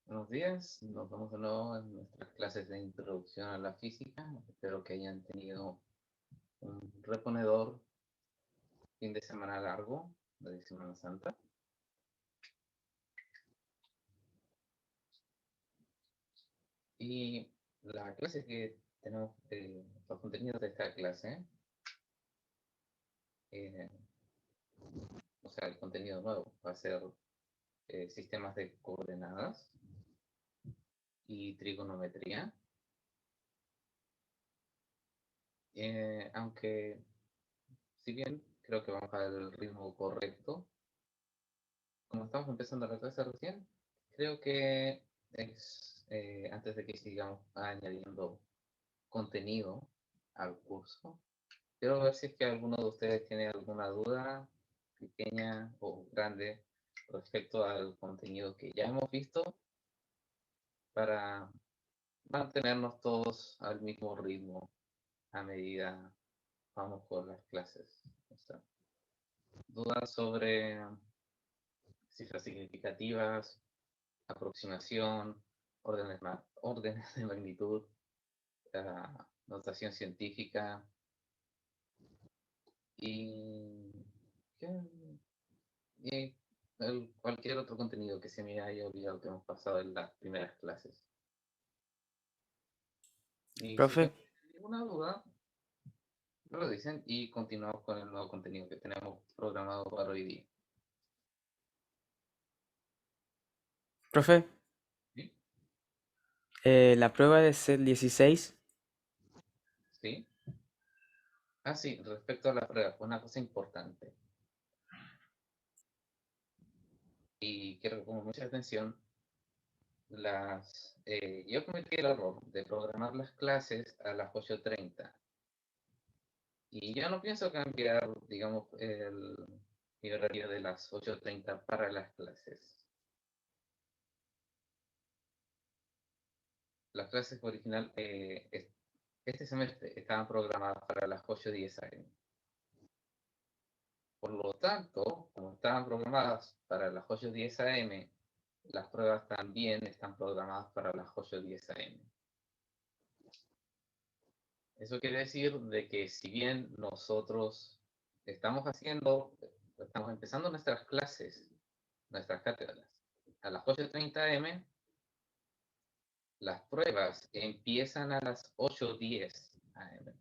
Buenos días, nos vemos de nuevo en nuestras clases de introducción a la física. Espero que hayan tenido un reponedor fin de semana largo de Semana Santa. Y la clase que tenemos, los contenidos de esta clase, eh, o sea, el contenido nuevo va a ser sistemas de coordenadas y trigonometría. Aunque, si bien creo que vamos al ritmo correcto, como estamos empezando la clase recién, creo que antes de que sigamos añadiendo contenido al curso, quiero ver si es que alguno de ustedes tiene alguna duda pequeña o grande respecto al contenido que ya hemos visto para mantenernos todos al mismo ritmo a medida vamos por las clases. O sea, dudas sobre cifras significativas, aproximación, órdenes de magnitud, notación científica y, y cualquier otro contenido que se me haya olvidado que hemos pasado en las primeras clases. Y si Profe, tienen ninguna duda, me lo dicen y continuamos con el nuevo contenido que tenemos programado para hoy día. profe, ¿Sí? la prueba de ser 16. ¿Sí? Ah, sí, respecto a la prueba, una cosa importante. Y quiero que pongan mucha atención. Yo cometí el error de programar las clases a las 8:30 y yo no pienso cambiar, digamos, mi horario de las 8:30 para las clases. Las clases original este semestre estaban programadas para las 8:10 am. Por lo tanto, como estaban programadas para las 8:10 am, las pruebas también están programadas para las 8:10 am. Eso quiere decir de que si bien nosotros estamos empezando nuestras clases, nuestras cátedras, a las 8:30 am, las pruebas empiezan a las 8:10 am.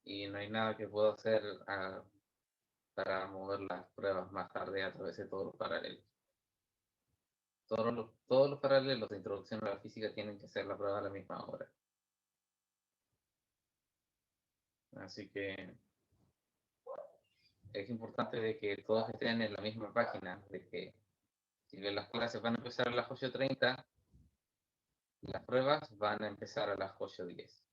Y no hay nada que pueda hacer para mover las pruebas más tarde a través de todos los paralelos. Todos los paralelos de introducción a la física tienen que hacer la prueba a la misma hora. Así que es importante de que todos estén en la misma página, de que si bien las clases van a empezar a las 8:30, las pruebas van a empezar a las 8:10.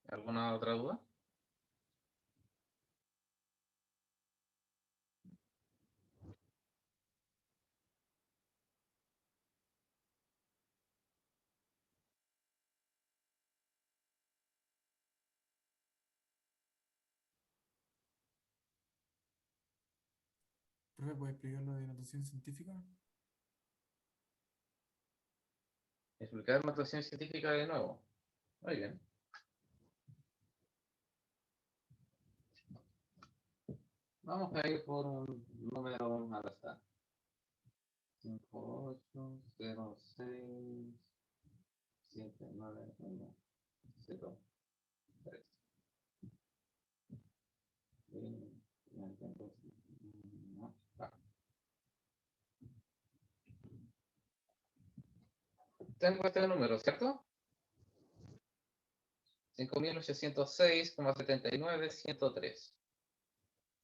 ¿Alguna otra duda? ¿Profe, puede explicar lo de notación científica? Explicar notación científica de nuevo. Muy bien. Vamos a ir por un número al azar. 58067910. Tengo este número, ¿cierto? 5806,79103.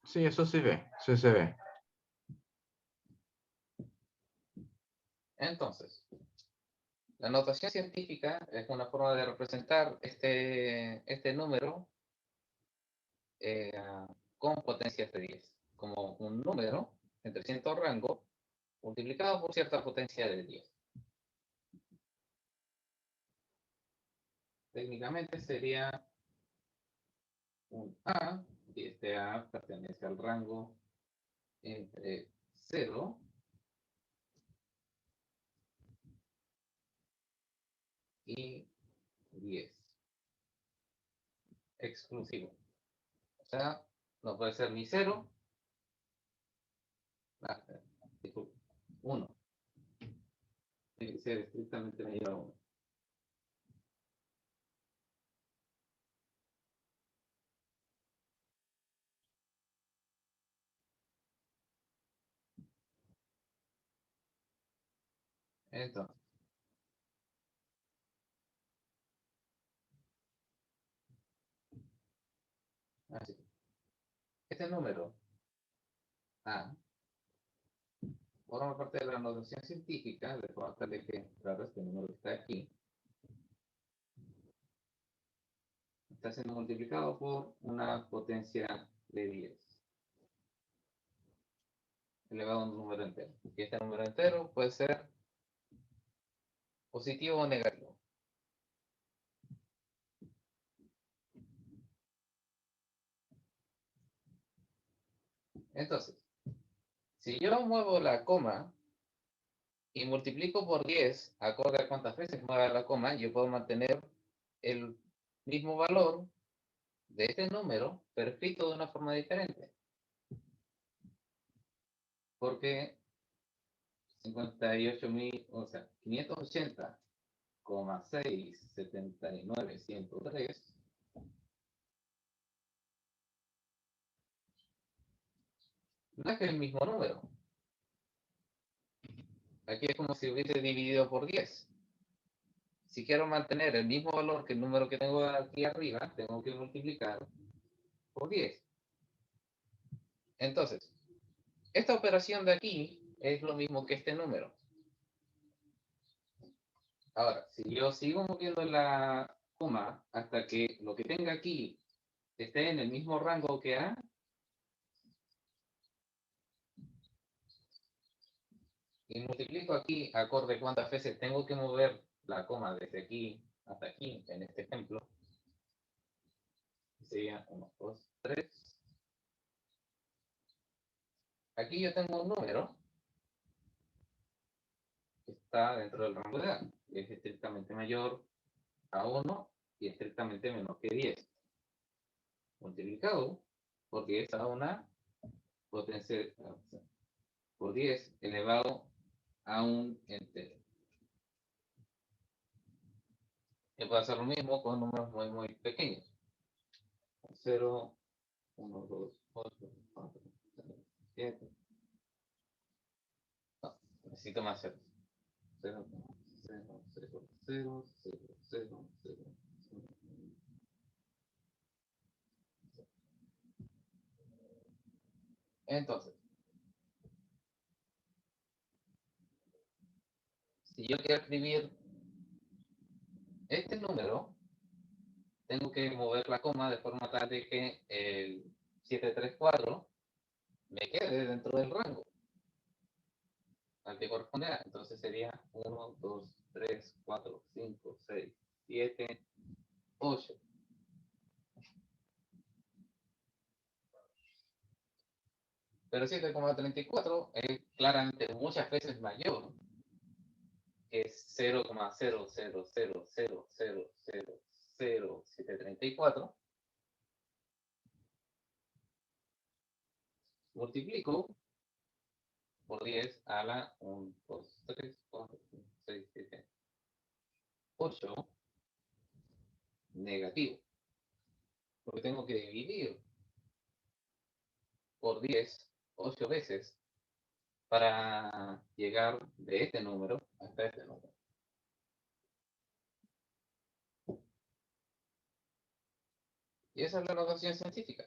Sí, eso sí ve, sí se ve. Entonces, la notación científica es una forma de representar este número eh, con potencias de 10, como un número entre cierto rango multiplicado por cierta potencia de 10. Técnicamente sería un A y este A pertenece al rango entre 0 y 10. Exclusivo. O sea, no puede ser ni 0, disculpe, 1. Tiene que ser estrictamente mayor a 1. Entonces, así. Este número A forma parte de la notación científica, de forma tal de que, claro, este número que está aquí está siendo multiplicado por una potencia de 10 elevado a un número entero. Y este número entero puede ser positivo o negativo. Entonces, si yo muevo la coma y multiplico por 10, acorde a cuántas veces mueva la coma, yo puedo mantener el mismo valor de este número, pero escrito de una forma diferente. Porque 58.000, o sea, 580,679,103 no es que el mismo número. Aquí es como si hubiese dividido por 10. Si quiero mantener el mismo valor que el número que tengo aquí arriba, tengo que multiplicar por 10. Entonces, esta operación de aquí es lo mismo que este número. Ahora, si yo sigo moviendo la coma hasta que lo que tenga aquí esté en el mismo rango que A, y multiplico aquí acorde cuántas veces tengo que mover la coma desde aquí hasta aquí, en este ejemplo, sería 1, 2, 3. Aquí yo tengo un número que está dentro del rango de A, que es estrictamente mayor a 1 y estrictamente menor que 10. Multiplicado por 10 a una potencia por 10 elevado a un entero. Y puedo hacer lo mismo con números muy, muy pequeños. 0, 1, 2, 8, 4, 7. No, necesito más ceros. 0, 0, 0, 0, 0, 0, 0. Entonces, si yo quiero escribir este número, tengo que mover la coma de forma tal de que el 734 me quede dentro del rango al que corresponde a. Entonces sería 1, 2, 3, 4, 5, 6, 7, 8. Pero 7,34 es claramente muchas veces mayor que 0,00000000734. Multiplico por 10 a la 1, 2, 3, 4, 5, 6, 7, 8 negativo. Porque tengo que dividir por 10 8 veces para llegar de este número hasta este número. Y esa es la notación científica.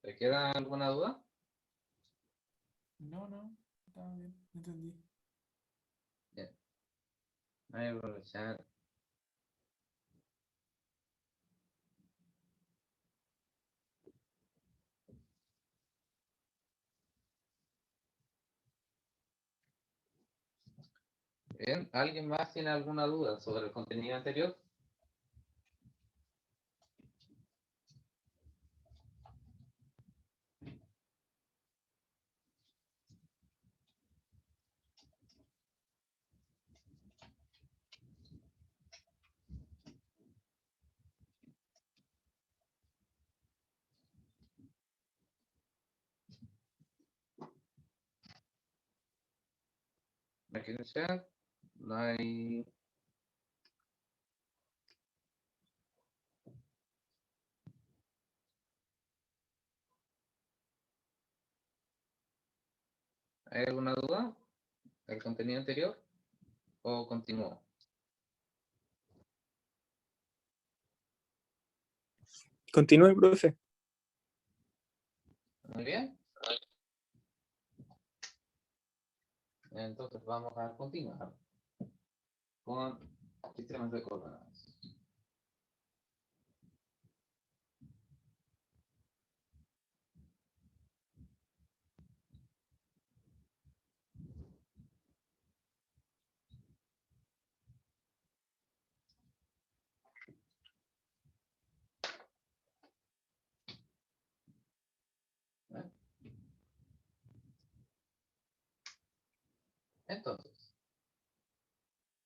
¿Te queda alguna duda? No, no, estaba bien, entendí. Bien. Voy a aprovechar. Bien, ¿alguien más tiene alguna duda sobre el contenido anterior? Aquí en el chat no hay. ¿Hay alguna duda del contenido anterior? ¿O continúo? Continúe, profe. Muy bien. Entonces vamos a continuar con sistemas de coordenadas. ¿Eh? Entonces,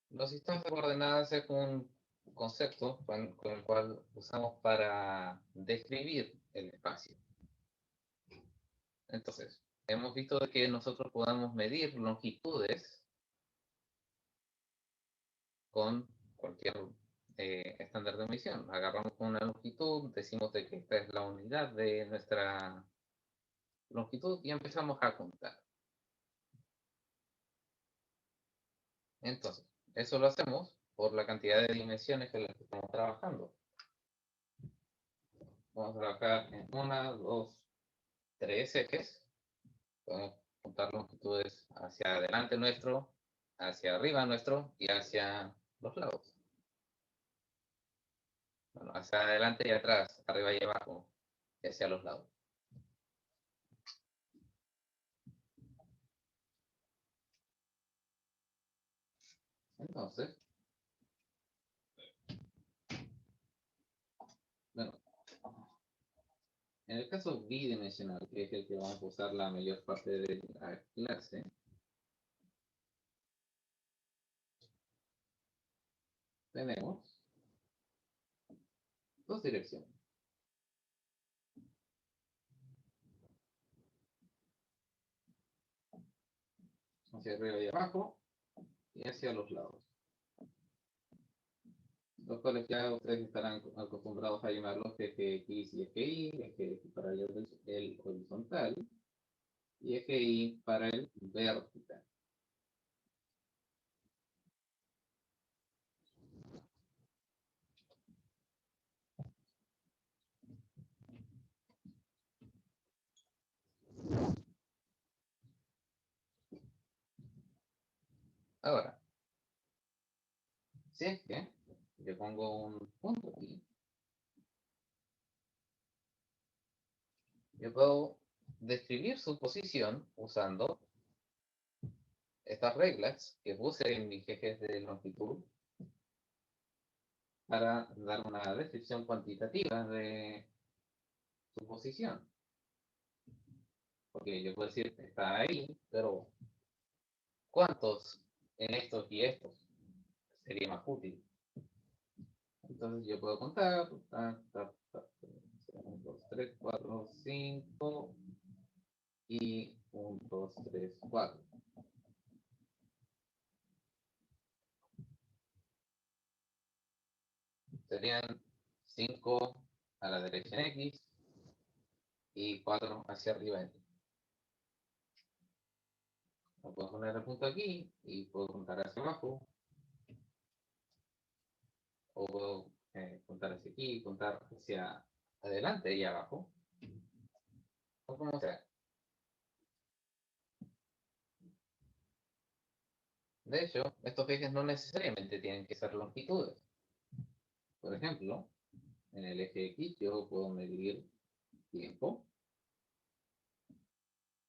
los sistemas de coordenadas es un concepto con el cual usamos para describir el espacio. Entonces, hemos visto de que nosotros podamos medir longitudes con cualquier estándar de medición. Agarramos una longitud, decimos de que esta es la unidad de nuestra longitud y empezamos a contar. Entonces, eso lo hacemos por la cantidad de dimensiones en las que estamos trabajando. Vamos a trabajar en una, dos, tres ejes. Podemos contar longitudes hacia adelante nuestro, hacia arriba nuestro y hacia los lados. Bueno, hacia adelante y atrás, arriba y abajo, y hacia los lados. Entonces, bueno, en el caso bidimensional, que es el que vamos a usar la mayor parte de la clase, tenemos dos direcciones. Hacia arriba y abajo y hacia los lados. Los cuales ya ustedes estarán acostumbrados a llamarlos eje X y eje Y, eje X para el horizontal y eje Y para el vertical. Ahora, si es que yo pongo un punto aquí, yo puedo describir su posición usando estas reglas que puse en mis ejes de longitud para dar una descripción cuantitativa de su posición. Porque yo puedo decir, está ahí, pero ¿cuántos en estos y estos? Sería más útil. Entonces yo puedo contar, 1, 2, 3, 4, 5 y 1, 2, 3, 4. Serían 5 a la derecha en X y 4 hacia arriba en Y. Lo puedo poner el punto aquí y puedo contar hacia abajo. O puedo contar hacia aquí y contar hacia adelante y abajo. O como sea. De hecho, estos ejes no necesariamente tienen que ser longitudes. Por ejemplo, en el eje X yo puedo medir tiempo.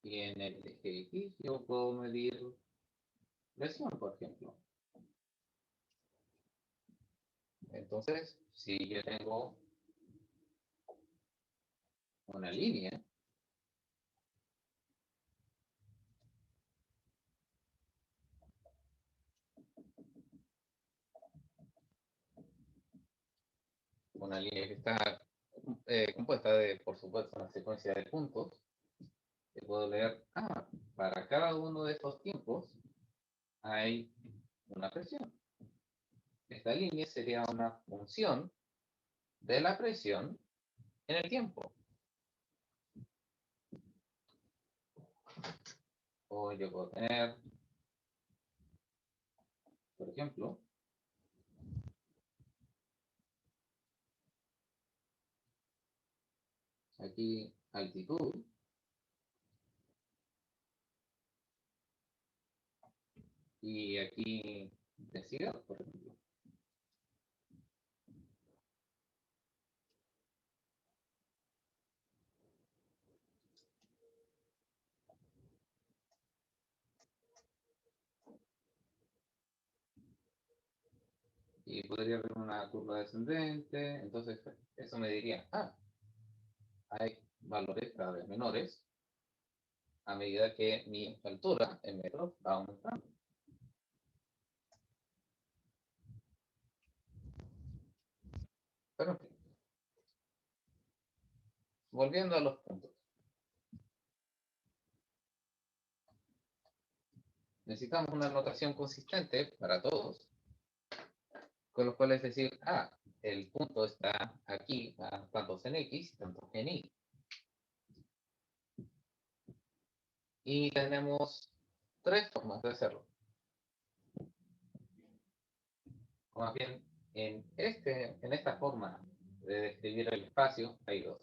Y en el eje X yo puedo medir presión, por ejemplo. Entonces, si yo tengo una línea, que está compuesta de, por supuesto, una secuencia de puntos, que puedo leer, para cada uno de estos tiempos hay una presión. Esta línea sería una función de la presión en el tiempo. O yo puedo tener, por ejemplo, aquí altitud y aquí densidad, por ejemplo. Y podría haber una curva descendente, entonces eso me diría, hay valores cada vez menores a medida que mi altura en metros va aumentando. Pero en fin, volviendo a los puntos. Necesitamos una notación consistente para todos, con los cuales decir, el punto está aquí a tantos en X y tantos en Y. Y tenemos tres formas de hacerlo. O más bien, en esta forma de describir el espacio hay dos.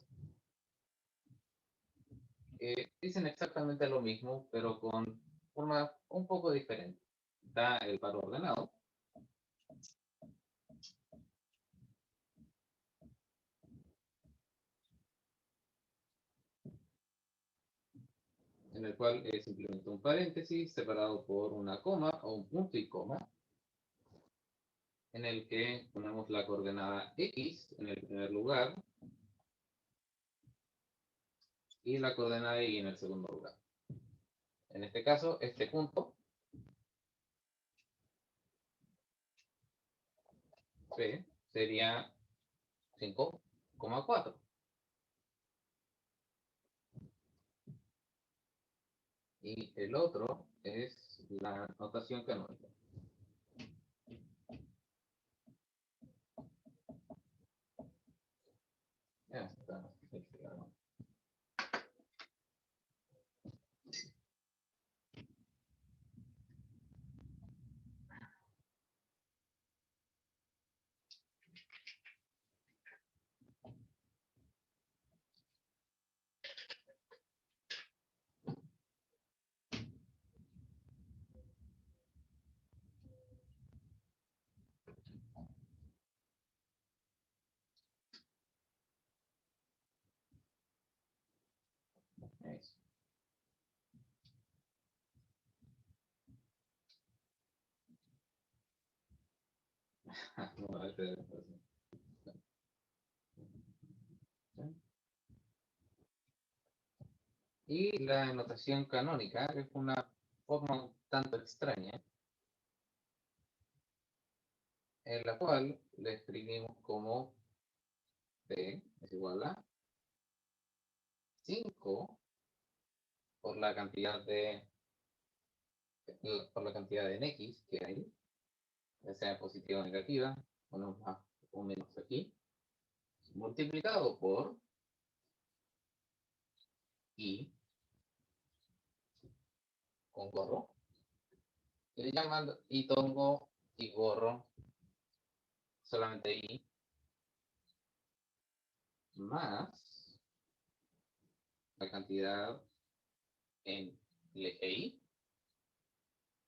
Dicen exactamente lo mismo, pero con forma un poco diferente. Está el paro ordenado, en el cual es simplemente un paréntesis separado por una coma o un punto y coma, en el que ponemos la coordenada X en el primer lugar y la coordenada Y en el segundo lugar. En este caso, este punto P sería 5,4. Y el otro es la notación canónica. Ya está. Eso. No, y la notación canónica es una forma un tanto extraña, en la cual le escribimos como P es igual a 5 por la cantidad de en X que hay, ya sea positiva o negativa, ponemos más o menos aquí, multiplicado por Y con gorro, y le llaman y tongo y gorro, solamente Y, más la cantidad en el eje Y,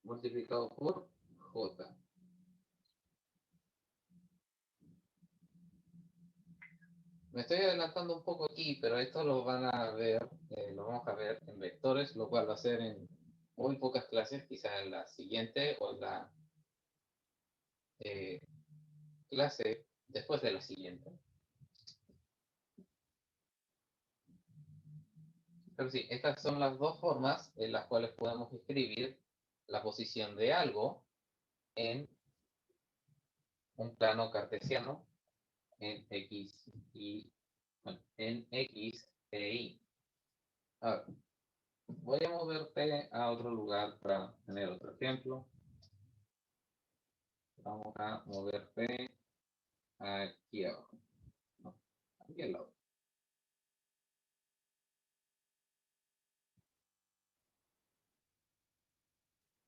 multiplicado por J. Me estoy adelantando un poco aquí, pero esto lo van a ver, lo vamos a ver en vectores, lo cual va a ser en muy pocas clases, quizás en la siguiente o en la clase después de la siguiente. Pero sí, estas son las dos formas en las cuales podemos escribir la posición de algo en un plano cartesiano en X y bueno, en X e Y. Ahora, voy a moverte a otro lugar para tener otro ejemplo. Vamos a moverte aquí abajo. No, aquí al lado.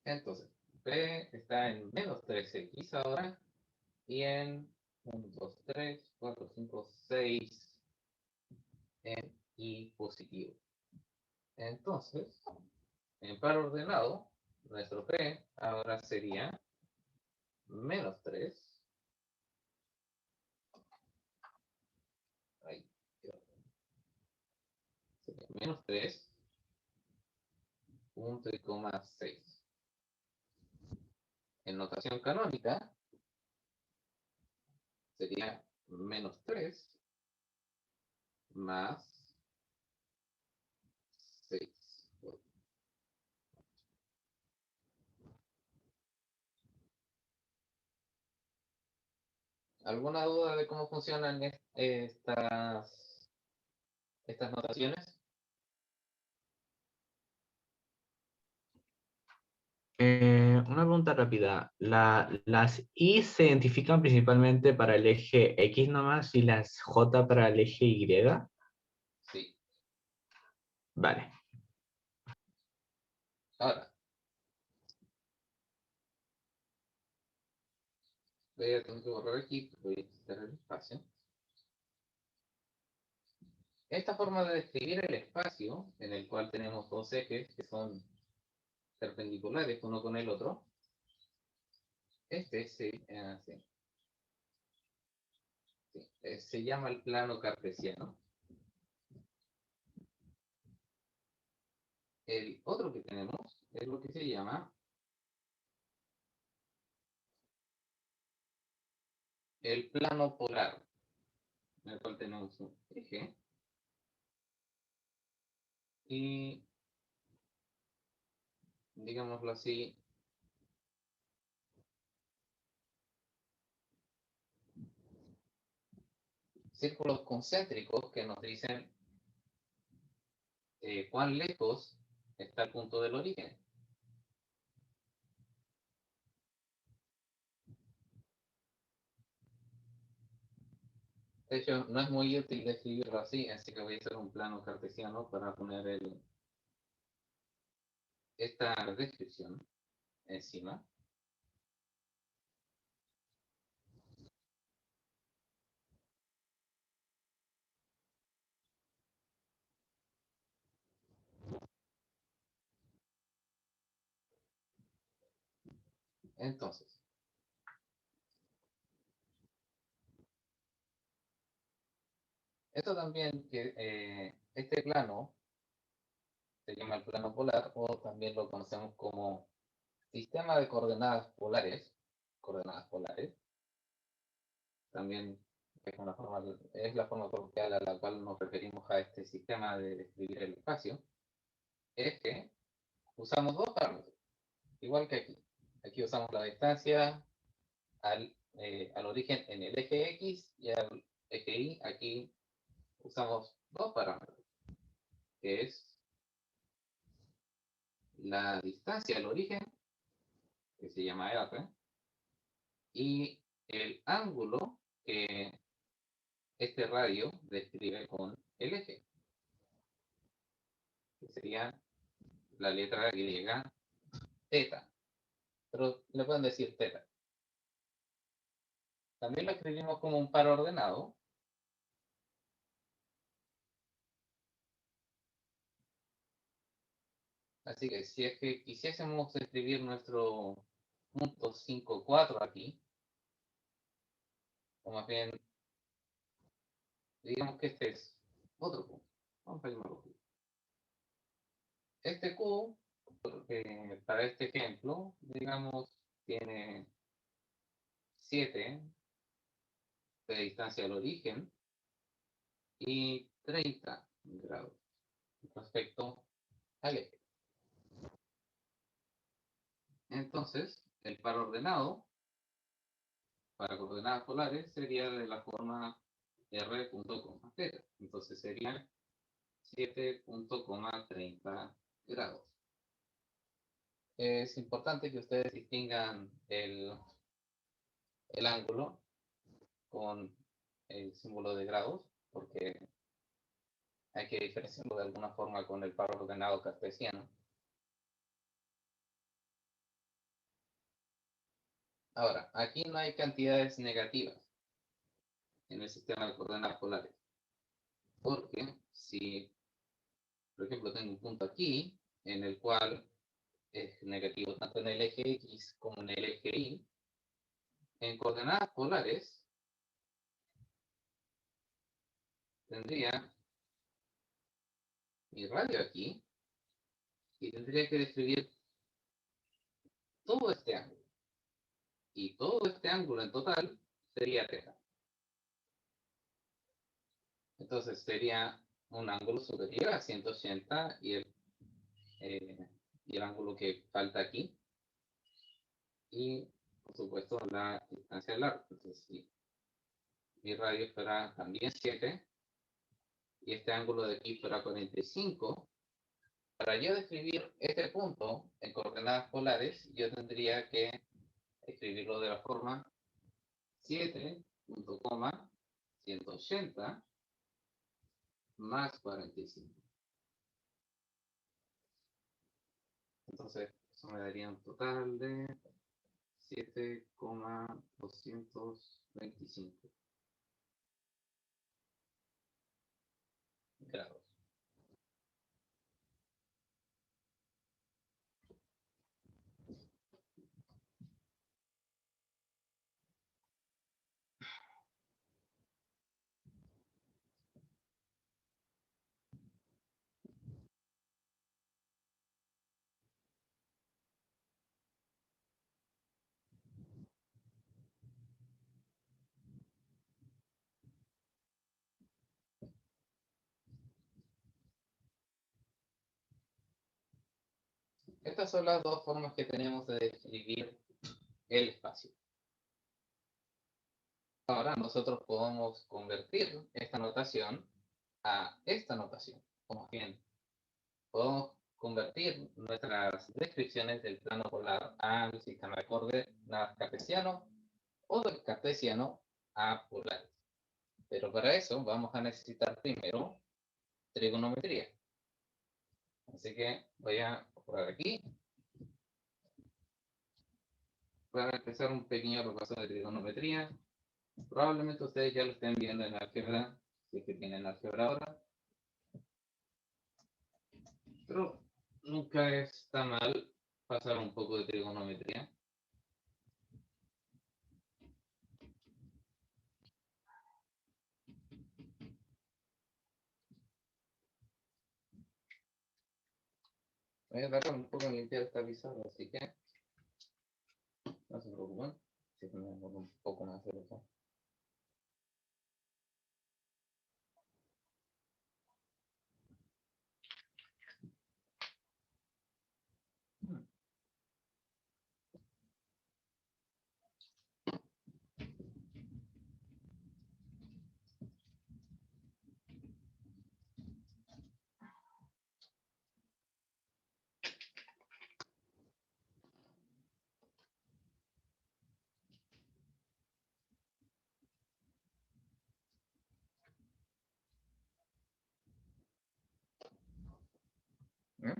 Entonces, P está en menos 3x ahora y en 1, 2, 3, 4, 5, 6 en Y positivo. Entonces, en par ordenado, nuestro P ahora sería menos 3. Ahí, sería menos 3, punto y coma 6. En notación canónica, sería menos 3 más 6. ¿Alguna duda de cómo funcionan estas notaciones? Una pregunta rápida. ¿Las I se identifican principalmente para el eje X nomás y las J para el eje Y? Sí. Vale. Ahora, voy a tener que borrar aquí, voy a quitar el espacio. Esta forma de describir el espacio, en el cual tenemos dos ejes que son perpendiculares uno con el otro, se llama el plano cartesiano. El otro que tenemos es lo que se llama el plano polar, en el cual tenemos un eje y, digámoslo así, círculos concéntricos que nos dicen cuán lejos está el punto del origen. De hecho, no es muy útil describirlo así que voy a hacer un plano cartesiano para poner esta descripción encima. Entonces, esto también, este plano se llama el plano polar o también lo conocemos como sistema de coordenadas polares. También es la forma coloquial a la cual nos referimos a este sistema de describir el espacio. Es que usamos dos parámetros, igual que aquí. Aquí usamos la distancia al origen en el eje X y al eje Y. Aquí usamos dos parámetros, que es la distancia al origen, que se llama R, y el ángulo que este radio describe con el eje, que sería la letra griega θ, pero le pueden decir θ. También lo escribimos como un par ordenado. Así que si es que quisiésemos escribir nuestro punto 5,4 aquí, o más bien, digamos que este es otro punto. Vamos a llamarlo Q. Este Q, para este ejemplo, digamos, tiene 7 de distancia al origen y 30 grados respecto al eje. Entonces, el par ordenado para coordenadas polares sería de la forma r punto coma θ. Entonces sería 7.30 grados. Es importante que ustedes distingan el ángulo con el símbolo de grados, porque hay que diferenciarlo de alguna forma con el par ordenado cartesiano. Ahora, aquí no hay cantidades negativas en el sistema de coordenadas polares, porque si, por ejemplo, tengo un punto aquí, en el cual es negativo tanto en el eje X como en el eje Y, en coordenadas polares tendría mi radio aquí y tendría que describir todo este ángulo. Y todo este ángulo en total sería θ. Entonces sería un ángulo superior a 180 y el ángulo que falta aquí. Y por supuesto la distancia del arco. Entonces si mi radio fuera también 7 y este ángulo de aquí fuera 45, para yo describir este punto en coordenadas polares, yo tendría que escribirlo de la forma 7.180 más 45. Entonces, eso me daría un total de 7,225 grados. Estas son las dos formas que tenemos de describir el espacio. Ahora nosotros podemos convertir esta notación a esta notación. O más bien, podemos convertir nuestras descripciones del plano polar al sistema de coordenadas cartesiano o del cartesiano a polares. Pero para eso vamos a necesitar primero trigonometría. Así que voy a borrar aquí. Para empezar un pequeño repaso de trigonometría. Probablemente ustedes ya lo estén viendo en álgebra, si es que tienen álgebra ahora. Pero nunca está mal pasar un poco de trigonometría. Voy a dar un poco de limpiar esta pizarra, así que no se preocupen. Si me demoro un poco más de eso. ¿Mm?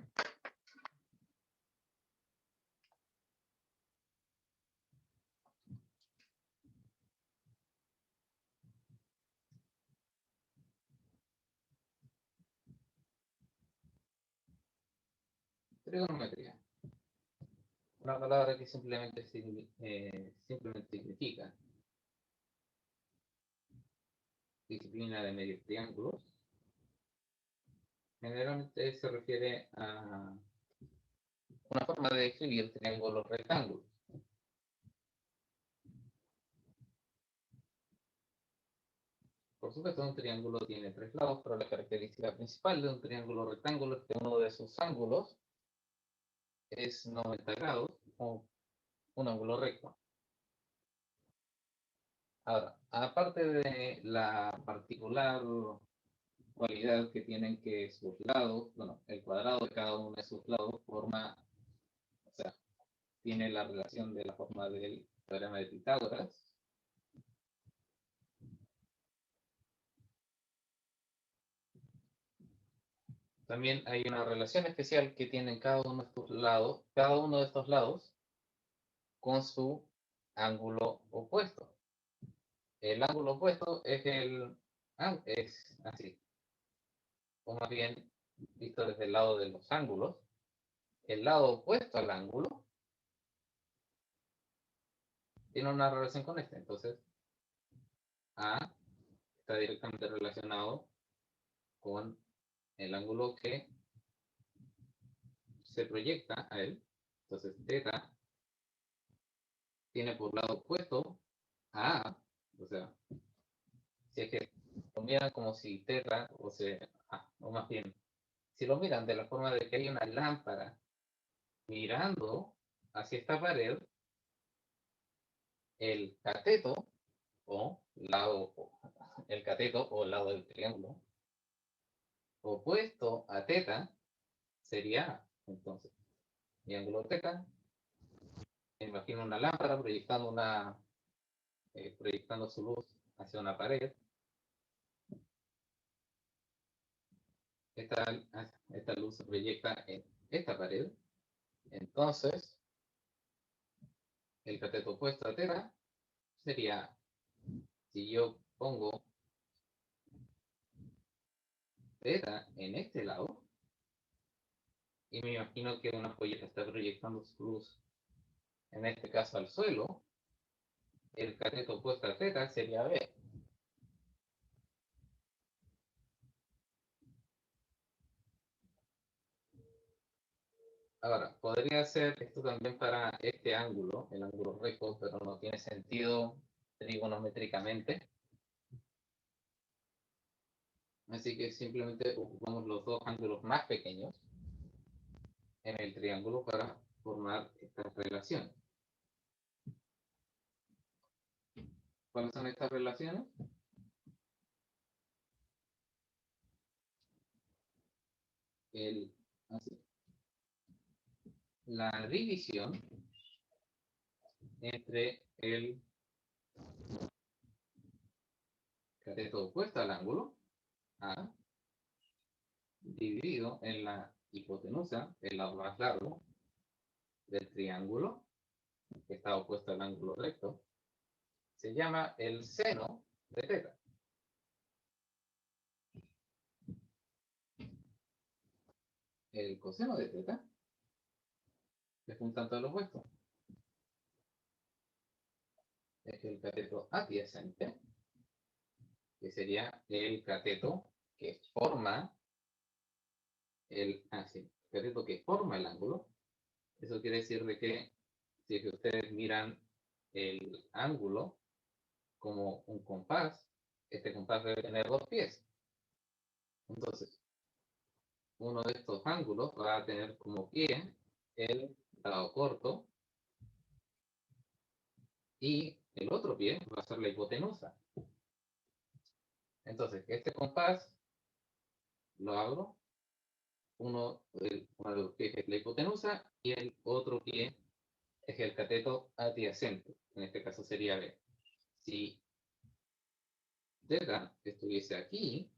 Trigonometría. Una palabra que simplemente significa disciplina de medios triángulos. Generalmente se refiere a una forma de describir triángulos rectángulos. por supuesto, un triángulo tiene tres lados, pero la característica principal de un triángulo rectángulo es que uno de sus ángulos es 90 grados o un ángulo recto. Ahora, aparte de la particular cualidad que tienen que sus lados, bueno, el cuadrado de cada uno de sus lados forma, o sea, tiene la relación de la forma del teorema de Pitágoras. También hay una relación especial que tienen cada uno de estos lados con su ángulo opuesto. El ángulo opuesto es así, o más bien visto desde el lado de los ángulos. El lado opuesto al ángulo tiene una relación con este. Entonces, A está directamente relacionado con el ángulo que se proyecta a él. Entonces, θ tiene por lado opuesto a A. O sea, si es que lo miran como si θ, o más bien, si lo miran de la forma de que hay una lámpara mirando hacia esta pared, el cateto o lado, el cateto o lado del triángulo opuesto a θ sería A. Entonces, mi ángulo θ, me imagino una lámpara proyectando su luz hacia una pared. Esta luz se proyecta en esta pared. Entonces, el cateto opuesto a θ sería, si yo pongo θ en este lado, y me imagino que una ampolleta está proyectando su luz, en este caso al suelo, el cateto opuesto a θ sería B. Ahora, podría ser esto también para este ángulo, el ángulo recto, pero no tiene sentido trigonométricamente. Así que simplemente ocupamos los dos ángulos más pequeños en el triángulo para formar esta relación. ¿Cuáles son estas relaciones? Así. La división entre el cateto opuesto al ángulo, A, dividido en la hipotenusa, el lado más largo del triángulo, que está opuesto al ángulo recto, se llama el seno de θ. El coseno de θ es un tanto al opuesto. Es el cateto adyacente, que sería el cateto que forma cateto que forma el ángulo. Eso quiere decir de que si que ustedes miran el ángulo como un compás, este compás debe tener dos pies. Entonces, uno de estos ángulos va a tener como pie el lado corto y el otro pie va a ser la hipotenusa. Entonces, este compás lo abro, uno de los pies es la hipotenusa y el otro pie es el cateto adyacente. En este caso sería B. Si θ estuviese aquí,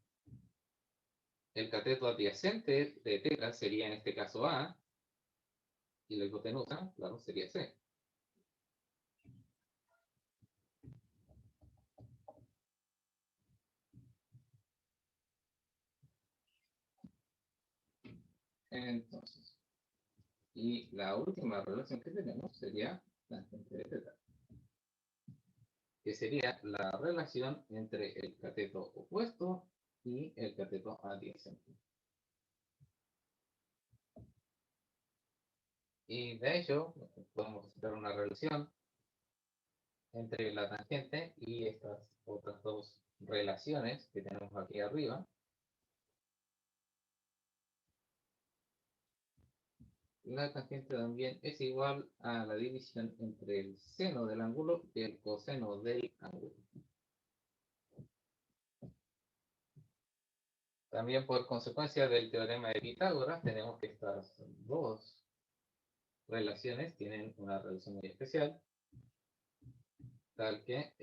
el cateto adyacente de θ sería en este caso A y la hipotenusa, claro, sería C. Entonces, y la última relación que tenemos sería tangente de θ, que sería la relación entre el cateto opuesto y el cateto adyacente. Y de hecho, podemos hacer una relación entre la tangente y estas otras dos relaciones que tenemos aquí arriba, la tangente también es igual a la división entre el seno del ángulo y el coseno del ángulo. También por consecuencia del teorema de Pitágoras tenemos que estas dos relaciones tienen una relación muy especial, tal que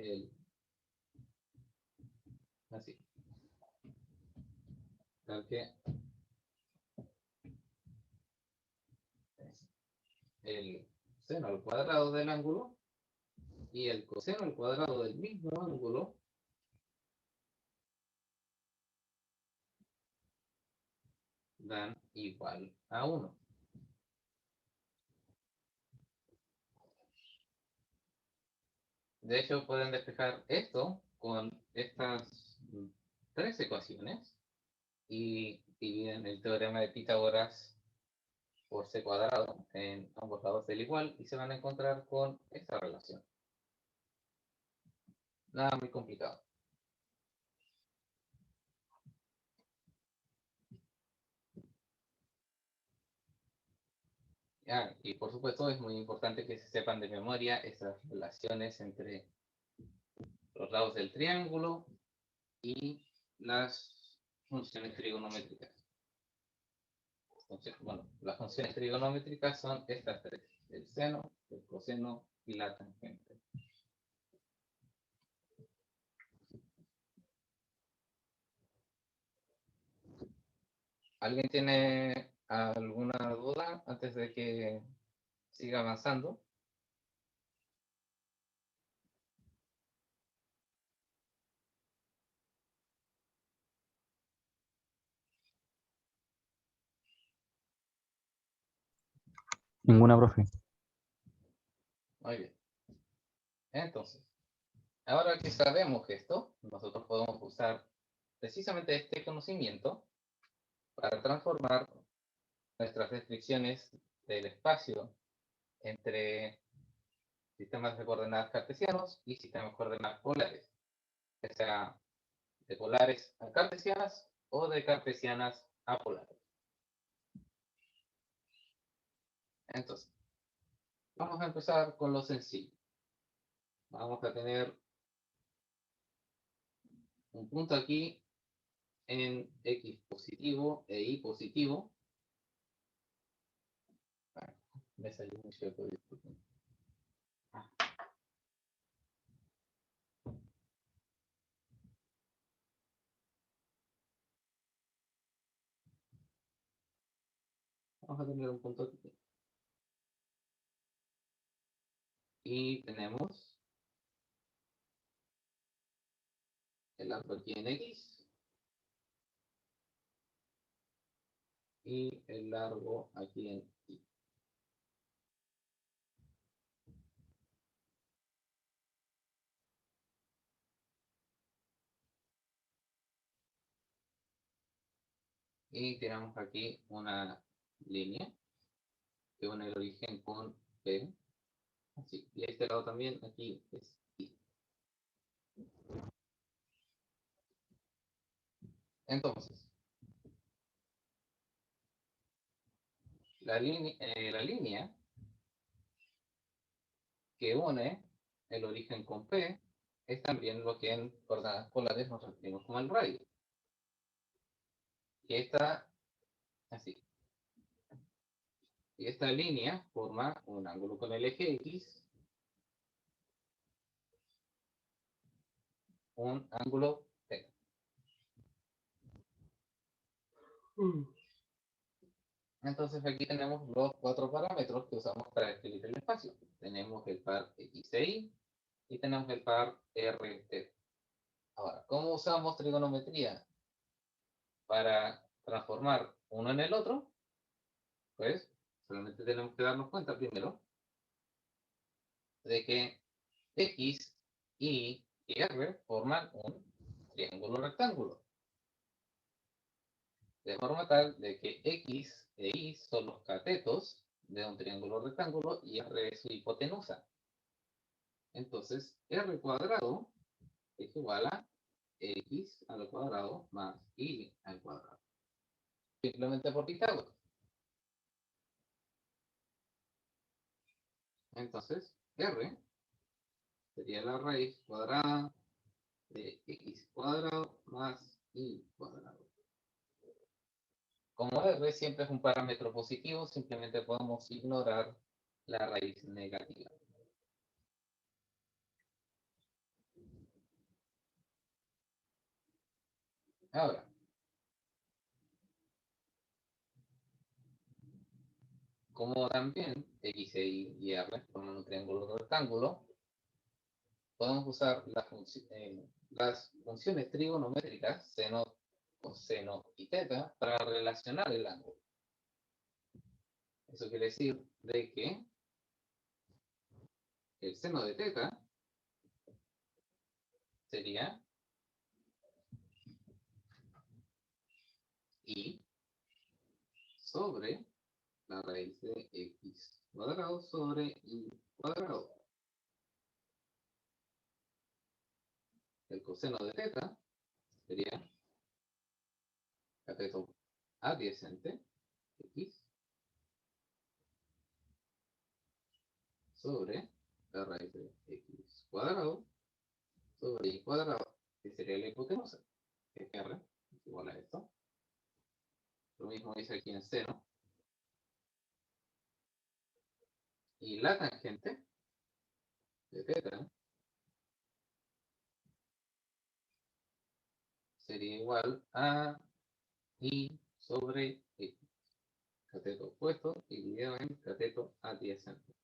así, tal que el seno al cuadrado del ángulo y el coseno al cuadrado del mismo ángulo dan igual a 1. De hecho, pueden despejar esto con estas tres ecuaciones y dividen el teorema de Pitágoras por c cuadrado en ambos lados del igual y se van a encontrar con esta relación. Nada muy complicado. Y por supuesto es muy importante que se sepan de memoria esas relaciones entre los lados del triángulo y las funciones trigonométricas. Entonces, bueno, las funciones trigonométricas son estas tres: el seno, el coseno y la tangente. ¿Alguien tiene alguna duda antes de que siga avanzando? Ninguna, profe. Muy bien. Entonces, ahora que sabemos esto, nosotros podemos usar precisamente este conocimiento para transformar nuestras descripciones del espacio entre sistemas de coordenadas cartesianos y sistemas de coordenadas polares, ya sea de polares a cartesianas o de cartesianas a polares. Entonces, vamos a empezar con lo sencillo. Vamos a tener un punto aquí en X positivo e Y positivo. Me salió un cierto, disculpen. Vamos a tener un punto aquí. Y tenemos el arco aquí en X y el largo aquí en Y. Y tenemos aquí una línea que une el origen con P. Así. Y a este lado también, aquí es I. Entonces, la línea que une el origen con P es también lo que en coordenadas polares nos referimos como el radio. Y esta, así. Y esta línea forma un ángulo con el eje X, un ángulo θ. Entonces aquí tenemos los cuatro parámetros que usamos para describir el espacio. Tenemos el par X e Y y tenemos el par RT. Ahora, ¿cómo usamos trigonometría para transformar uno en el otro? Pues solamente tenemos que darnos cuenta primero de que X, Y y R forman un triángulo rectángulo. De forma tal de que X e Y son los catetos de un triángulo rectángulo y R es su hipotenusa. Entonces, R cuadrado es igual a x al cuadrado más y al cuadrado. Simplemente por Pitágoras. Entonces, r sería la raíz cuadrada de x cuadrado más y cuadrado. Como r siempre es un parámetro positivo, simplemente podemos ignorar la raíz negativa. Ahora, como también x, y r forman un triángulo rectángulo, podemos usar las funciones trigonométricas seno, coseno y teta para relacionar el ángulo. Eso quiere decir de que el seno de teta sería y sobre la raíz de x cuadrado sobre y cuadrado. El coseno de teta sería cateto adyacente x sobre la raíz de x cuadrado sobre y cuadrado, que sería la hipotenusa, que es r, igual a esto. Lo mismo dice aquí en seno. Y la tangente de teta sería igual a y sobre x. Cateto opuesto dividido en cateto adyacente.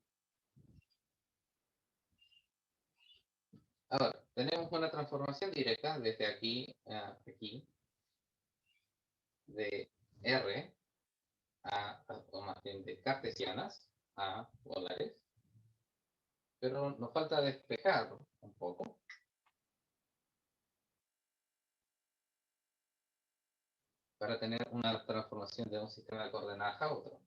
Ahora, tenemos una transformación directa desde aquí a aquí de R o más bien de cartesianas a polares, pero nos falta despejar un poco para tener una transformación de un sistema de coordenadas a otro.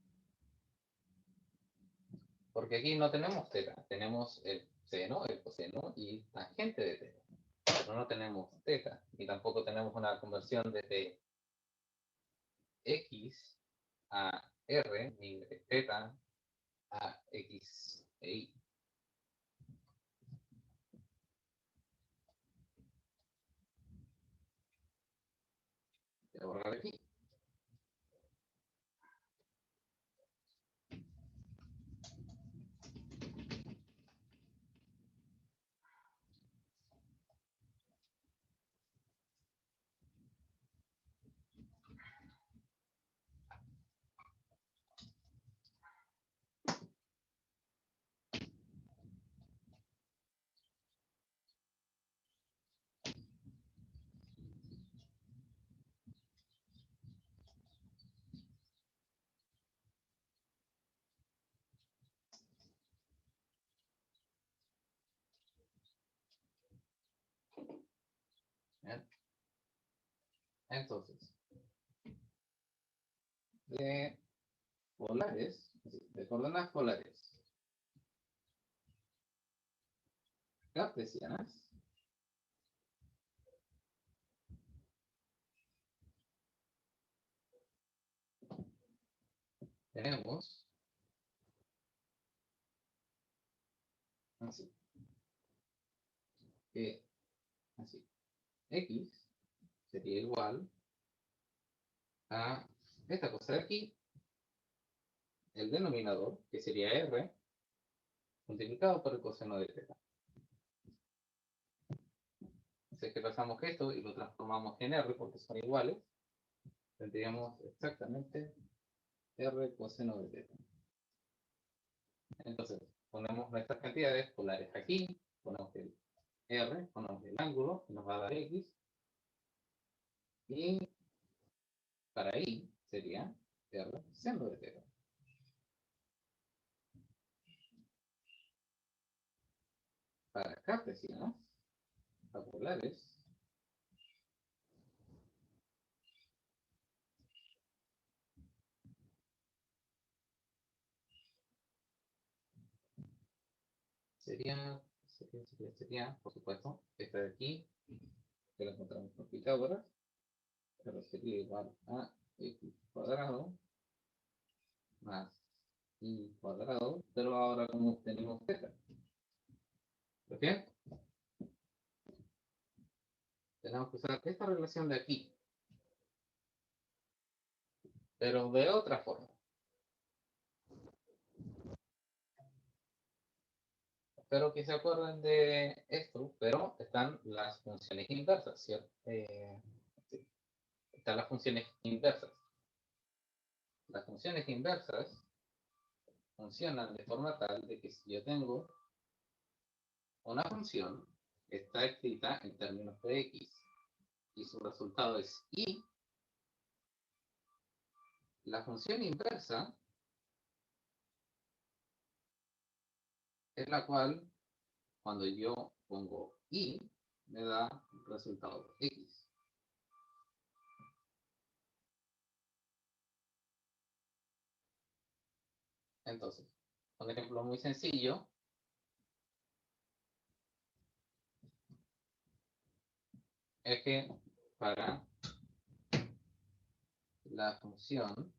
Porque aquí no tenemos teta, tenemos el seno, el coseno y tangente de teta. Pero no tenemos teta, y tampoco tenemos una conversión desde x a r, ni de teta a x e y. Voy a borrar aquí. ¿Bien? Entonces, de polares, de coordenadas polares cartesianas, tenemos así, que así, x sería igual a esta cosa de aquí, el denominador, que sería r, multiplicado por el coseno de teta. Si es que pasamos esto y lo transformamos en r porque son iguales, tendríamos exactamente r coseno de teta. Entonces, ponemos nuestras cantidades polares aquí, ponemos el r, ponemos el ángulo, y nos va a dar x, y para y sería r seno de teta. Para cartesianas, a polares, sería, por supuesto, esta de aquí, que lo encontramos con Pitágoras, R sería igual a x cuadrado más y cuadrado, pero ahora como obtenemos z. ¿Por qué? Tenemos que usar esta relación de aquí, pero de otra forma. Espero que se acuerden de esto, pero están las funciones inversas, ¿cierto? Sí. Están las funciones inversas. Las funciones inversas funcionan de forma tal de que si yo tengo una función que está escrita en términos de x y su resultado es y, la función inversa es la cual, cuando yo pongo y, me da resultado x. Entonces, un ejemplo muy sencillo es que para la función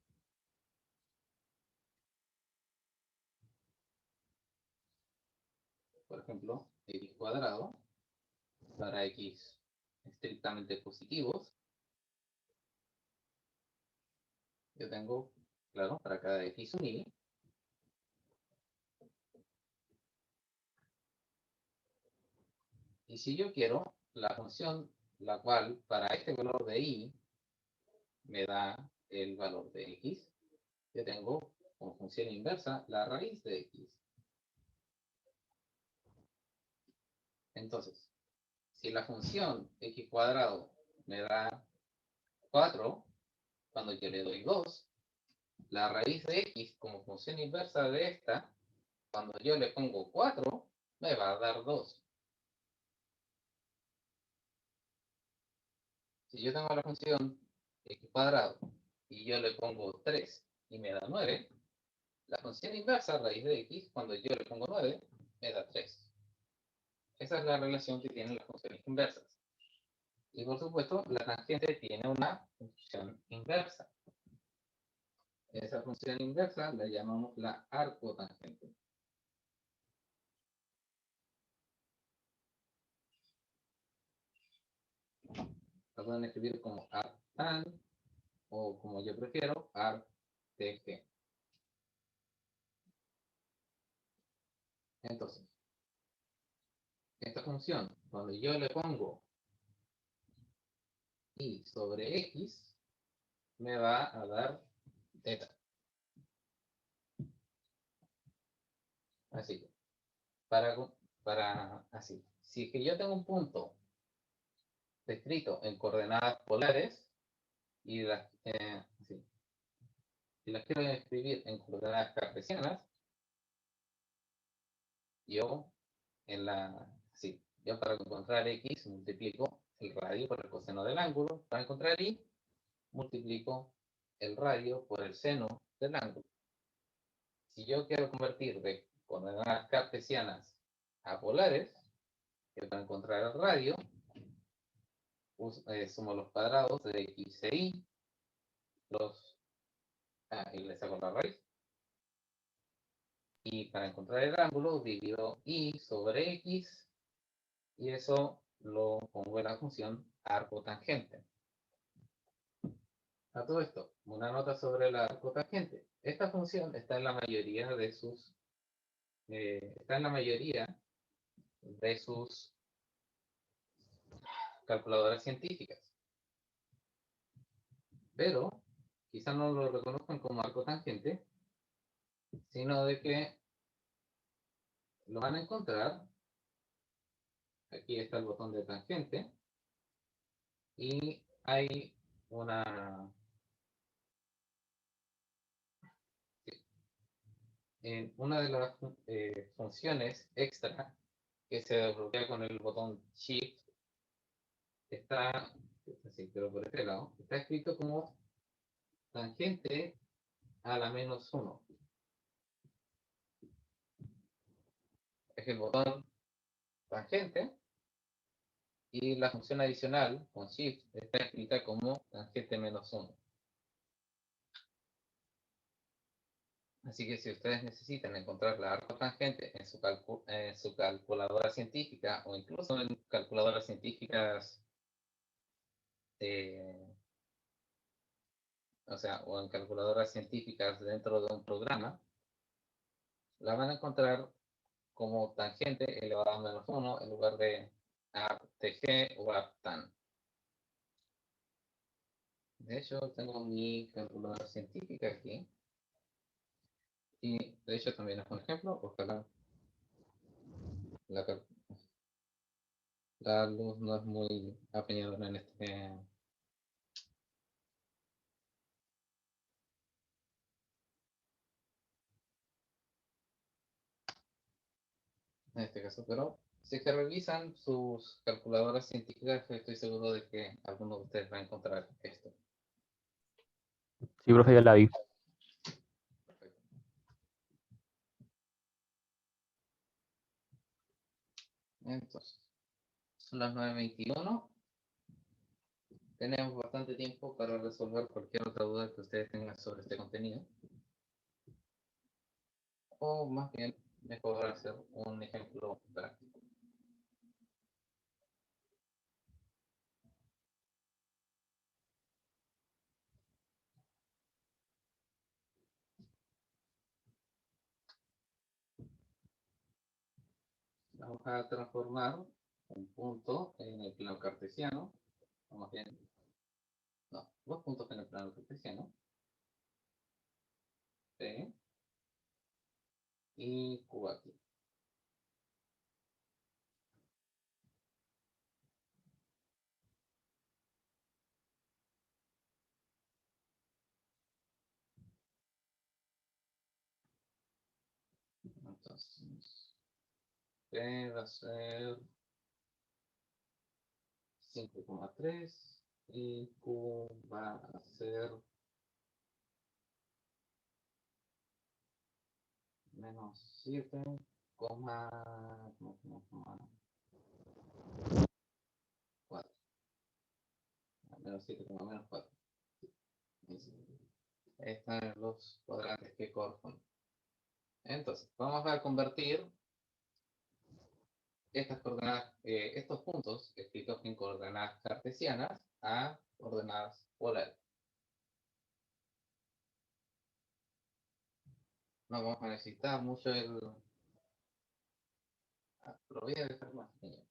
por ejemplo, x cuadrado, para x estrictamente positivos, yo tengo, claro, para cada x un y, y si yo quiero la función la cual para este valor de y me da el valor de x, yo tengo como función inversa la raíz de x. Entonces, si la función x cuadrado me da 4, cuando yo le doy 2, la raíz de x como función inversa de esta, cuando yo le pongo 4, me va a dar 2. Si yo tengo la función x cuadrado y yo le pongo 3 y me da 9, la función inversa raíz de x, cuando yo le pongo 9, me da 3. Esa es la relación que tienen las funciones inversas. Y por supuesto, la tangente tiene una función inversa. Esa función inversa la llamamos la arcotangente. La pueden escribir como arctan o como yo prefiero, arctg. Entonces, esta función, cuando yo le pongo y sobre x, me va a dar θ. Así que, para así, si es que yo tengo un punto descrito en coordenadas polares y si las quiero escribir en coordenadas cartesianas, yo yo para encontrar x multiplico el radio por el coseno del ángulo, para encontrar y multiplico el radio por el seno del ángulo. Si yo quiero convertir de coordenadas cartesianas a polares, que para encontrar el radio, sumo los cuadrados de x e y, y le saco la raíz. Y para encontrar el ángulo, divido y sobre x, y eso lo pongo en la función arcotangente. A todo esto, una nota sobre la arcotangente. Esta función está en la mayoría de sus calculadoras científicas. Pero quizás no lo reconozcan como arcotangente, sino de que lo van a encontrar. Aquí está el botón de tangente y hay una de las funciones extra que se desbloquea con el botón Shift está así, pero por este lado está escrito como tangente a la -1. Es el botón tangente Y la función adicional con shift está escrita como tangente menos 1. Así que si ustedes necesitan encontrar la arcotangente en su calculadora científica o incluso en calculadoras científicas, o en calculadoras científicas dentro de un programa, la van a encontrar como tangente elevado a menos 1 en lugar de arctg o arctan. De hecho, tengo mi calculadora científica aquí. Y de hecho también es un ejemplo. Ojalá la, la luz no es muy apañadora en este caso, pero si es que revisan sus calculadoras científicas, estoy seguro de que alguno de ustedes va a encontrar esto. Sí, profe, ya la vi. Perfecto. Entonces, son las 9:21. Tenemos bastante tiempo para resolver cualquier otra duda que ustedes tengan sobre este contenido. O más bien, mejor hacer un ejemplo práctico. Vamos a transformar un punto en el plano cartesiano. O más bien, no, dos puntos en el plano cartesiano. P y Q aquí. Entonces, P va a ser 5,3 y Q va a ser menos 7,4. Menos 7, menos 4. Están los cuadrantes que corresponden. Entonces, vamos a convertir estas coordenadas, estos puntos escritos en coordenadas cartesianas a coordenadas polares. No vamos a necesitar mucho lo voy a dejar más pequeño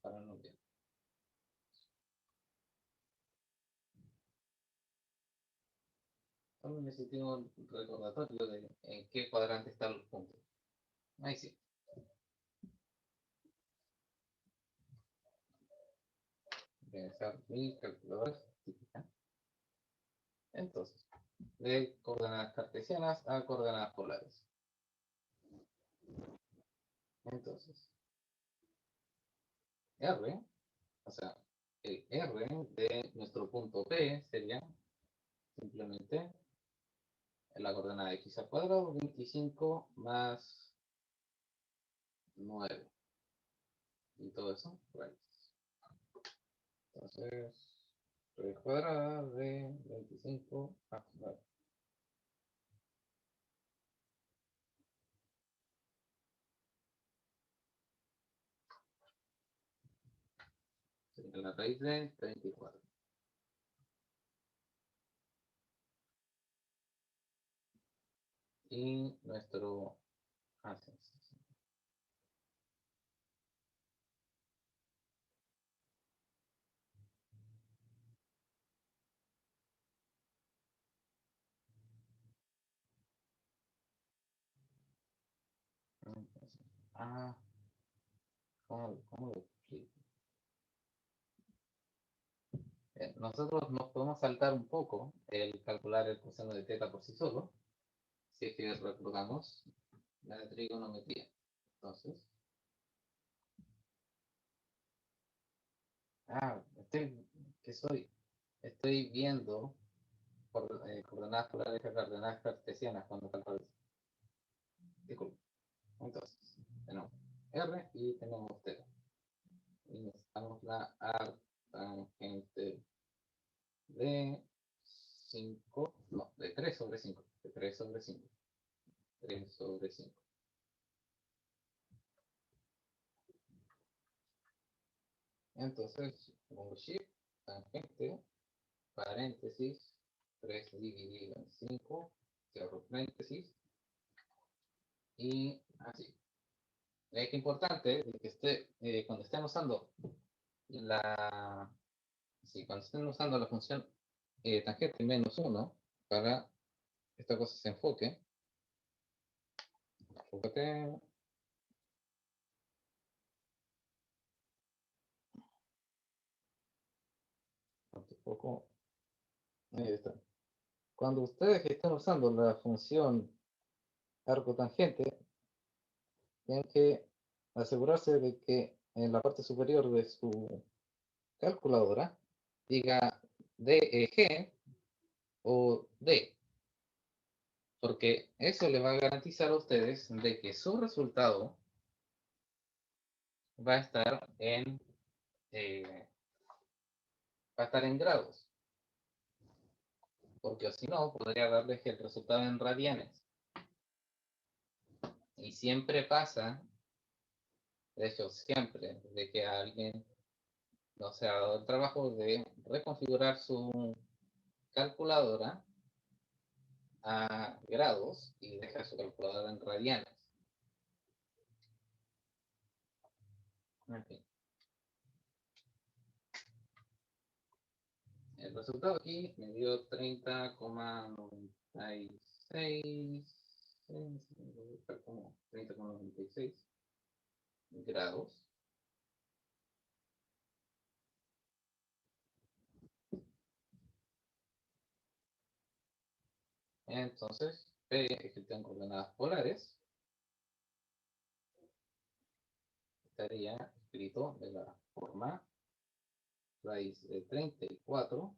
para no olvidar. Solo necesito un recordatorio de en qué cuadrante están los puntos. Ahí sí. Voy a usar mi calculadora típica. Entonces, de coordenadas cartesianas a coordenadas polares. Entonces, R, o sea, el R de nuestro punto P sería simplemente la coordenada x al cuadrado, 25 más 9. Y todo eso, raíz. Entonces, raíz cuadrada de 25 a 9. Sería la raíz de 34. Y nuestro... sí. Entonces, ¿cómo lo explico? Nosotros nos podemos saltar un poco el calcular el coseno de teta por sí solo, si es que recordamos la trigonometría. Entonces, ¿qué soy? Estoy viendo coordenadas polares y coordenadas cartesianas cuando calculo eso. Disculpe. Entonces, tenemos R y tenemos θ. Y necesitamos la arctangente de 5, no, de 3 sobre 5, de 3 sobre 5, 3 sobre 5. Entonces, pongo shift, tangente, paréntesis, 3 dividido en 5, cierro paréntesis, y así. Es importante que cuando estén usando cuando estén usando la función tangente menos 1 para que esta cosa se enfoque, enfócate. Tampoco, ahí está. Cuando ustedes están usando la función arco tangente, tienen que asegurarse de que en la parte superior de su calculadora diga DEG o D, porque eso le va a garantizar a ustedes de que su resultado va a estar eh, en grados, porque si no, podría darles el resultado en radianes. Y siempre pasa, de hecho siempre, de que alguien no se ha dado el trabajo de reconfigurar su calculadora a grados y deja su calculadora en radianes. En fin. El resultado aquí me dio 30,96, 30,96 grados. Entonces, P escrito en coordenadas polares estaría escrito de la forma raíz de 34,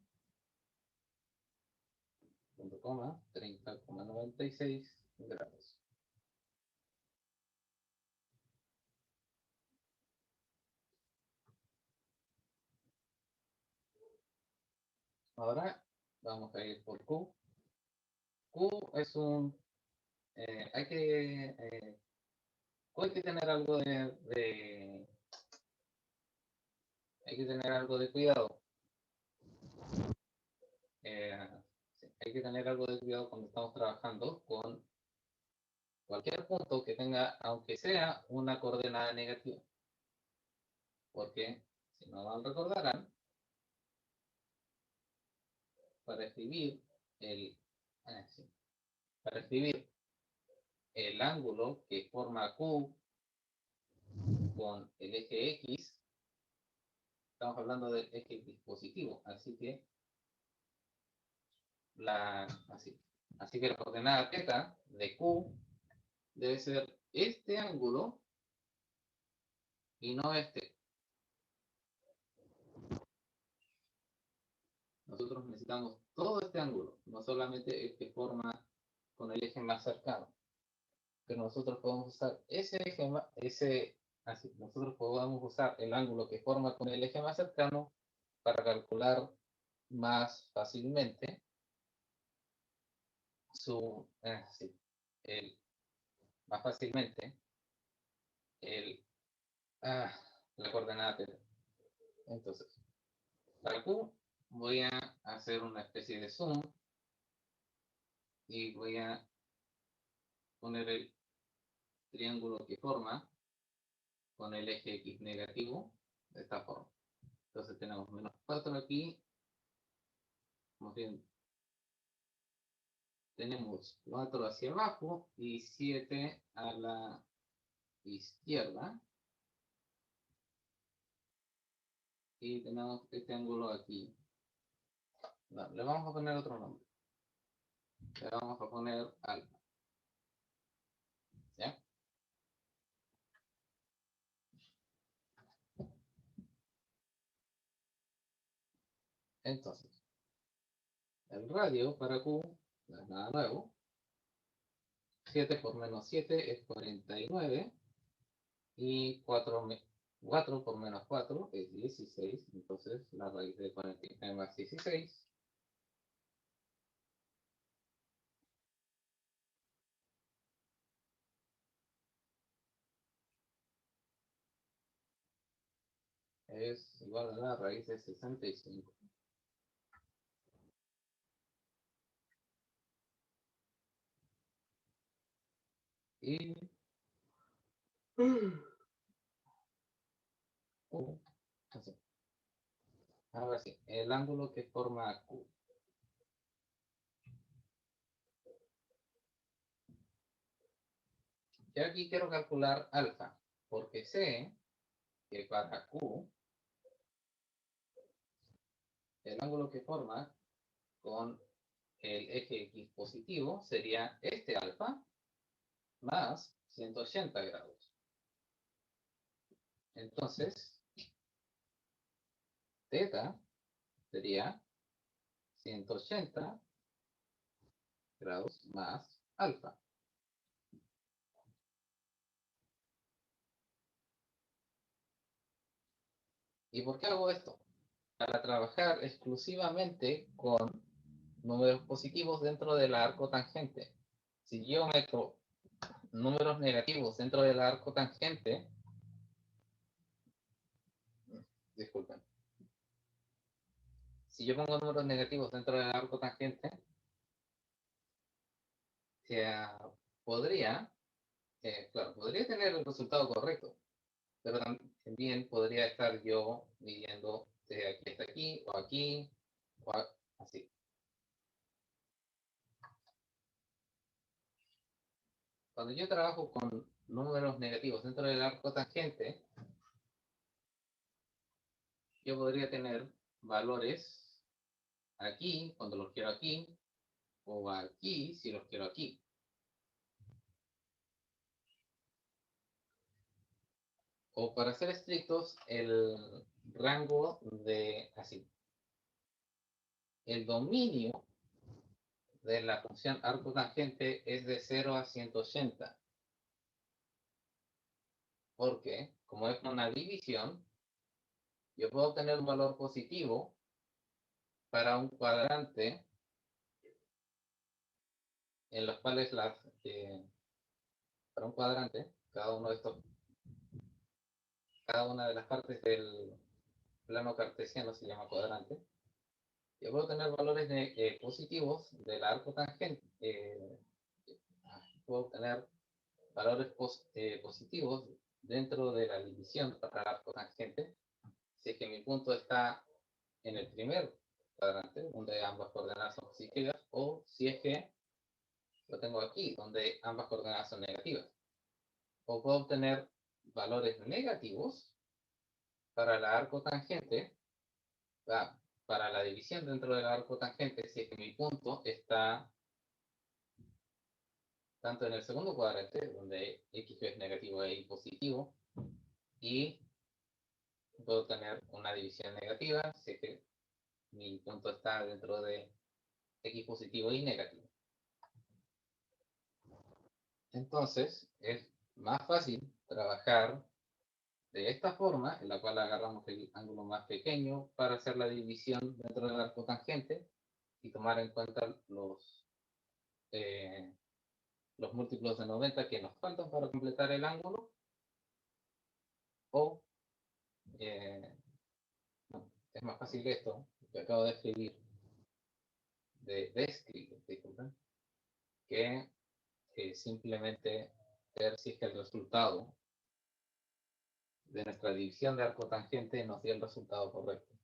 30,96 grados. Ahora vamos a ir por Q. Q es un... hay que tener algo hay que tener algo de cuidado. Hay que tener algo de cuidado cuando estamos trabajando con cualquier punto que tenga, aunque sea una coordenada negativa. Porque, si no lo recordarán, para escribir para escribir el ángulo que forma Q con el eje X, estamos hablando del eje dispositivo, así que así que la coordenada θ de Q debe ser este ángulo y no este. Nosotros necesitamos todo este ángulo, no solamente el que forma con el eje más cercano. Pero nosotros podemos usar nosotros podemos usar el ángulo que forma con el eje más cercano para calcular más fácilmente más fácilmente la coordenada θ. Entonces, para Q voy a hacer una especie de zoom y voy a poner el triángulo que forma con el eje X negativo de esta forma. Entonces tenemos menos 4 aquí. Como bien, tenemos 4 hacia abajo y 7 a la izquierda. Y tenemos este ángulo aquí. No, le vamos a poner otro nombre. Le vamos a poner alfa. ¿Ya? Entonces, el radio para Q no es nada nuevo. 7 por menos 7 es 49. Y 4 4 por menos 4 es 16, entonces la raíz de 49 más 16 es igual a la raíz de 65. Y así. Ahora sí, el ángulo que forma Q. Yo aquí quiero calcular alfa, porque sé que para Q, el ángulo que forma con el eje X positivo sería este alfa más 180 grados. Entonces, teta sería 180 grados más alfa. ¿Y por qué hago esto? Para trabajar exclusivamente con números positivos dentro del arco tangente. Si yo meto números negativos dentro del arco tangente, disculpen, si yo pongo números negativos dentro del arco tangente, podría, claro, podría tener el resultado correcto, pero también podría estar yo midiendo de aquí hasta aquí, o aquí, o así. Cuando yo trabajo con números negativos dentro del arco tangente, yo podría tener valores aquí, cuando los quiero aquí, o aquí, si los quiero aquí. O para ser estrictos, el rango de, así, el dominio de la función arco tangente es de 0 a 180. Porque, como es una división, yo puedo obtener un valor positivo para un cuadrante en los cuales para un cuadrante, cada una de las partes del plano cartesiano se llama cuadrante. Yo puedo tener valores positivos del arco tangente. Puedo obtener valores positivos dentro de la división para el arco tangente, si es que mi punto está en el primer cuadrante, donde ambas coordenadas son positivas, o si es que lo tengo aquí, donde ambas coordenadas son negativas. O puedo obtener valores negativos para el arco tangente, para la división dentro del arco tangente, si es que mi punto está tanto en el segundo cuadrante, donde x es negativo e y positivo, y puedo tener una división negativa, si es que mi punto está dentro de x positivo y negativo. Entonces, es más fácil trabajar de esta forma, en la cual agarramos el ángulo más pequeño para hacer la división dentro del arco tangente y tomar en cuenta los múltiplos de 90 que nos faltan para completar el ángulo, o no, es más fácil esto que acabo de escribir, disculpen, que simplemente ver si es que el resultado de nuestra división de arco tangente nos dio el resultado correcto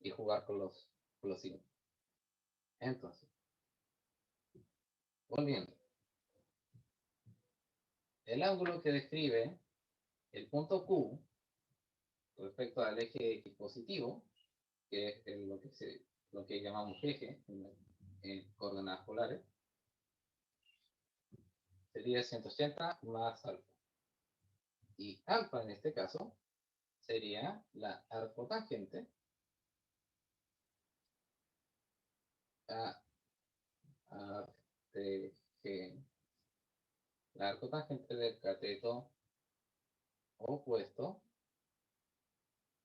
y jugar con los signos. Entonces, volviendo, el ángulo que describe el punto Q respecto al eje X positivo, que es lo que llamamos eje en coordenadas polares, sería 180 más alfa. Y alfa en este caso sería la arcotangente a la arcotangente del cateto opuesto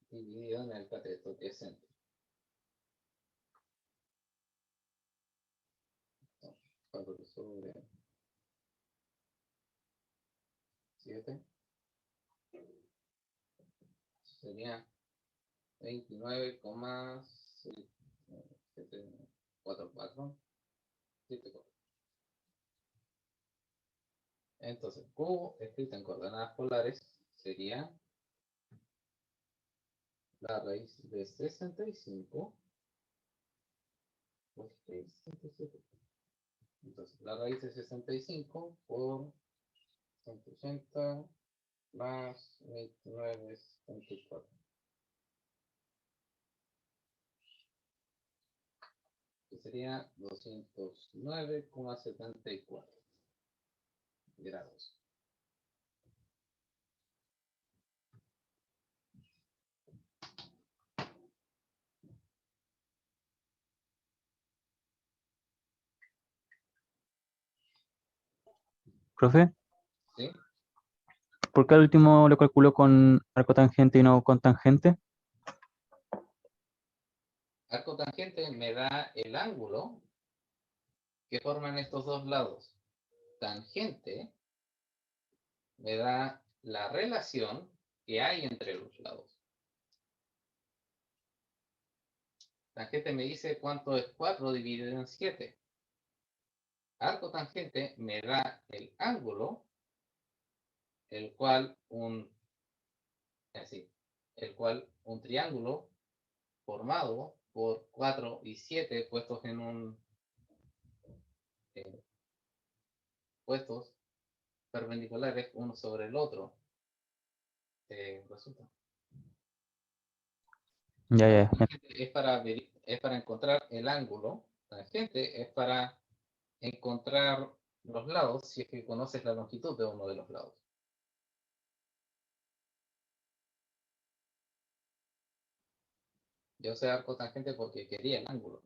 dividido en el cateto adyacente. 4 sobre 7 sería 29,744. Entonces, Q escrito en coordenadas polares sería la raíz de 65 por 67. Entonces, la raíz de 65 por 180 más 29,74. Que sería 209,74 grados. Profe, ¿Sí? ¿por qué al último lo calculó con arco tangente y no con tangente? Arco tangente me da el ángulo que forman estos dos lados. Tangente me da la relación que hay entre los lados. Tangente me dice cuánto es 4 dividido en 7. Arco tangente me da el ángulo, el cual un triángulo formado por 4 y 7 puestos en un puestos perpendiculares uno sobre el otro resulta. Ya. Es para encontrar el ángulo. Tangente es para encontrar los lados si es que conoces la longitud de uno de los lados. Yo sé arco tangente porque quería el ángulo.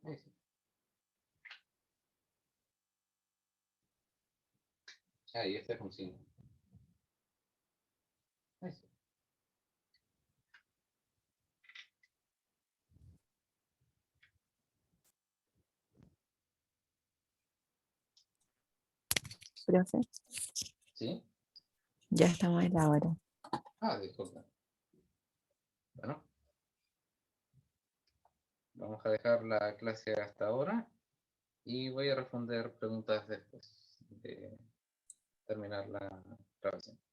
Ahí sí. Ahí este es un 5. Ahí sí. Profe, ¿Sí? ya estamos en la hora. Disculpa. Bueno. Vamos a dejar la clase hasta ahora y voy a responder preguntas después de terminar la grabación.